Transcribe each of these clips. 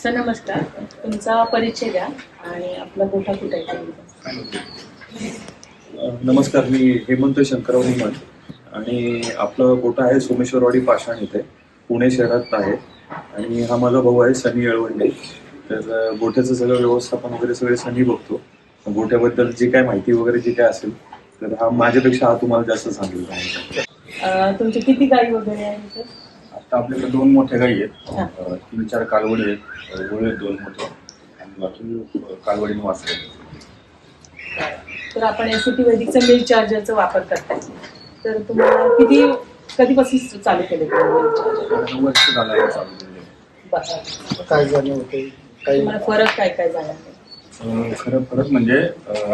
Sir नमस्कार, तुमचा परिचय द्या आणि आपला गोठा कुठे आहे? नमस्कार, मी हेमंत शंकरराव निमत आणि आपलं गोठा आहे सोमेश्वरवाडी पाषाण इथे पुणे शहरात आहे. आणि हा माझा भाऊ आहे सनी येळवंडे. तर गोठ्याचं सगळं व्यवस्थापन वगैरे सगळे सनी बघतो. गोठ्याबद्दल जी काय माहिती वगैरे जी काय असेल तर हा माझ्यापेक्षा हा तुम्हाला जास्त सांगेल. तुमचे किती गाई वगैरे आहेत? आता आपल्याकडे 2 मोठ्या गाई आहेत, 3-4 कालवडी आहेत, गोळे 2 मोठे आणि बाकी कालवडी वासरे आहेत. तर आपण एसीटी वैदिकचा मिल्क चार्जरचा वापर करताय, तर तुम्हाला कधीपासून चालू केले? वर्ष झालं आहे चालू केलेलं. काय झालं होते तुम्हाला फरक काय झाला? खरं फरक म्हणजे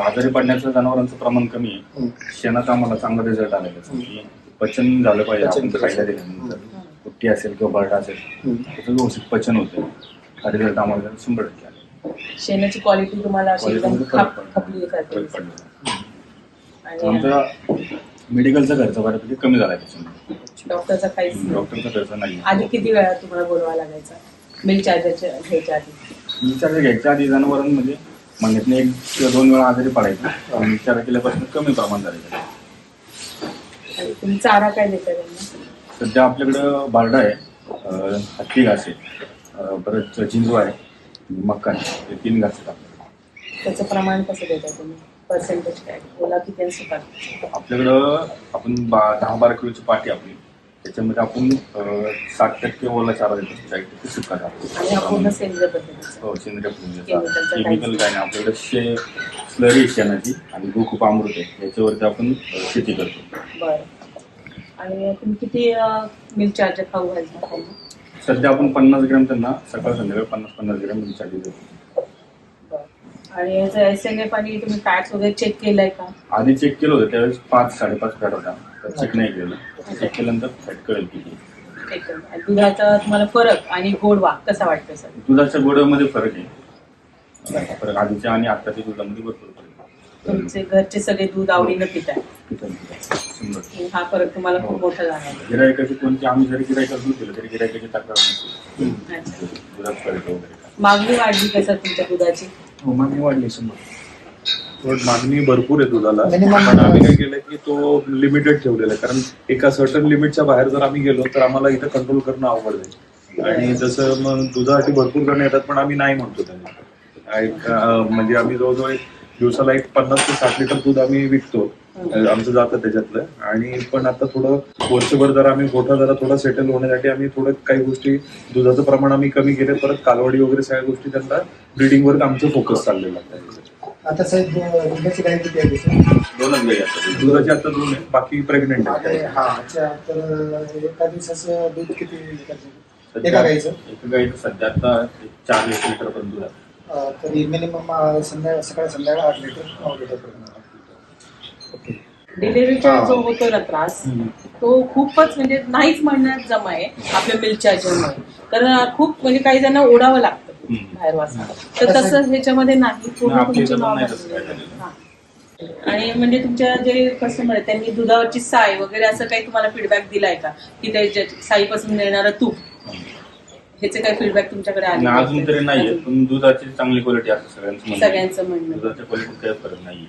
आजारी पडण्याचं जनावरांचं प्रमाण कमी आहे. शेणाचा आम्हाला चांगला रिझल्ट आलेला आहे की पचन झालं पाहिजे. आपण खायला दिल्यानंतर कुट्टी असेल किंवा बर्ड असेल त्याचं व्यवस्थित पचन होतं. हा रिझल्ट आम्हाला 100% आला. शेणाची क्वालिटी तुम्हाला अशी एकदम खपली आहे? आमचा मेडिकलचा खर्च बऱ्यापैकी कमी झाला आहे. डॉक्टरचा काहीच डॉक्टरचा खर्च नाही. आधी किती वेळा तुम्हाला बोलवा लागायचा मिल्क चार्जरच्या घ्यायच्या आधी? विचार घ्यायच्या आधी जनावरांमध्ये महिन्यातून 1 किंवा 2 वेळा आजारी पडायचं. विचार केल्यापासून कमी प्रमाण झालेलं. आणि तुम्ही चारा काय देता त्यांना? सध्या आपल्याकडं बारडा आहे, हत्ती घास आहे, परत झिंजू आहे, मक्का आहे. हे 3 घास आहेत आपल्याकडे. त्याचं प्रमाण कसं देता तुम्ही? पर्सेंटेज काय? ओला किती आणि सुका? आपल्याकडं आपण 10-12 किलोची पाटी आपली, त्याच्यामध्ये आपण 60% ओला चारा देतो, 40% सुका चारा. आणि पूर्ण सेंद्रिय पद्धतीचं? हो, सेंद्रिय पद्धतीचा. केमिकल काय नाही. आपल्याकडे स्लरी शेणाची आणि खूप अमृत आहे, याच्यावरती आपण शेती करतो. बरं. आणि तुम्ही किती मिल्क चार्जर खाऊ घालता? सध्या आपण 50 ग्रॅम त्यांना सकाळ संध्याकाळी 50-50 ग्रॅम मिल्क चार्जर देतो. आणि याचं SNF आणि तुम्ही फॅट्स वगैरे चेक केलंय का? आधी चेक केलं होतं त्यावेळेस 5-5.5 फॅट होता. चेक नाही केलं. चेक केल्यानंतर फॅट कळेल किती. आणि दुधाचा तुम्हाला फरक आणि गोडवा कसा वाटतो सर? दुधाच्या गोडव्यामध्ये फरक आहे. फरक आधीच्या आणि आताच्या दुधामध्ये भरपूर फरक आहे. तुमचे घरचे सगळे दूध आवडीनं पितात, हा फरक तुम्हाला खूप मोठा झाला? गिरायकाची कोणती आम्ही जरी गिरायकाला दूध दिलं तरी गिरायकाची तक्रार नसते. दुधात फरक वगैरे. मागणी वाढली का सर तुमच्या दुधाची? मागणी वाढली मागणी भरपूर आहे दुधाला, पण आम्ही काय केलं की तो लिमिटेड ठेवलेला आहे. कारण एका सर्टन लिमिटच्या बाहेर जर आम्ही गेलो तर आम्हाला इथं कंट्रोल करणं अवघड आहे. आणि जसं मग दुधासाठी भरपूर जण येतात पण आम्ही नाही म्हणतो त्यांना. म्हणजे आम्ही जवळजवळ दिवसाला 50 ते 60 लिटर दूध आम्ही विकतो, आमचं जातं त्याच्यातलं. आणि पण आता थोडं वर्षभर जरा आम्ही गोठा जरा थोडा सेटल होण्यासाठी आम्ही थोडं काही गोष्टी दुधाचं प्रमाण आम्ही कमी केले. परत कालवडी वगैरे सगळ्या गोष्टी त्यांना ब्रीडिंगवर आमचं फोकस चाललेलं आहे. आता साहेब दुधाची गाय किती आहे? 2च गाई असतात. दुधाची आता 2 आहे, बाकी प्रेग्नेंट आहे. हा, अच्छा. तर एका दिवसाचं दूध किती एका गाईचं? एका गाईचं सध्या आता 4 लिटर पर्यंत दूध आहे. तरी मिनिमम सकाळी संध्याकाळी 8 लिटर 9 लिटर पर्यंत. ओके. डिलिव्हरीचा जो होतो ना त्रास, तो खूपच म्हणजे नाहीच म्हणण्यात जमा आहे आपल्या मिल्क चार्जरमुळे. तर खूप म्हणजे काही जण ओढावं लागतं बाहेर वाजता, तर तसं ह्याच्यामध्ये नाही. पूर्ण तुमची आणि म्हणजे तुमच्या जे कस्टमर आहेत त्यांनी दुधावरची साय वगैरे असं काही तुम्हाला फीडबॅक दिलाय का की त्या साईपासून मिळणारं तूप ह्याचे काही फीडबॅक तुमच्याकडे आले? अजून तरी नाहीये, पण दुधाची चांगली क्वालिटी असते सगळ्यांचं म्हणणं. दुधाच्या क्वालिटीत काही फरक नाहीये.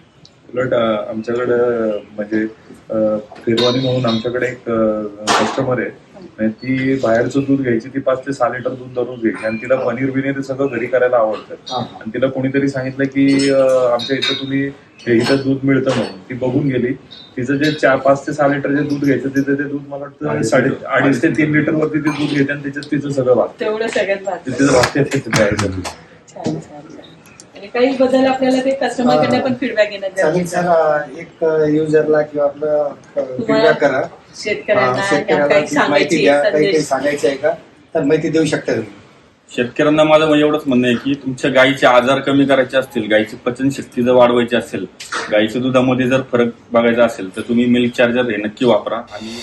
उलट आमच्याकडं म्हणजे फिरवानी म्हणून आमच्याकडे एक कस्टमर आहे. ती बाहेरचं दूध घ्यायची, ती 5 ते 6 लिटर दूध दररोज घ्यायची आणि तिला पनीर बिनीर सगळं घरी करायला आवडतं. आणि तिला कोणीतरी सांगितलं की आमच्या इथं तुम्ही इथं दूध मिळतं म्हणून ती बघून गेली. तिचं जे 5 ते 6 लिटर जे दूध घ्यायचं तिचं ते दूध मला वाटतं 2.5 ते 3 लिटर वरती ते दूध घेते आणि त्याच्यात तिचं सगळं वागतं. तेवढं सगळ्यात तिचं वागते छान छान. आणि काही बदल आपल्याला ते कस्टमरकडे पण फीडबॅक येणार. एक युजरला किंवा आपलं फीडबॅक करा, शेतकऱ्यांना काही माहिती द्या, काही सांगायचं आहे का तर माहिती देऊ शकता तुम्ही. शेतकऱ्यांना माझं एवढंच म्हणणं आहे की तुमच्या गायीचे आजार कमी करायचे असतील, गायीची पचनशक्ती जर वाढवायची असेल, गायीच्या दुधामध्ये जर फरक बघायचा असेल तर तुम्ही मिल्क चार्जर हे नक्की वापरा. आणि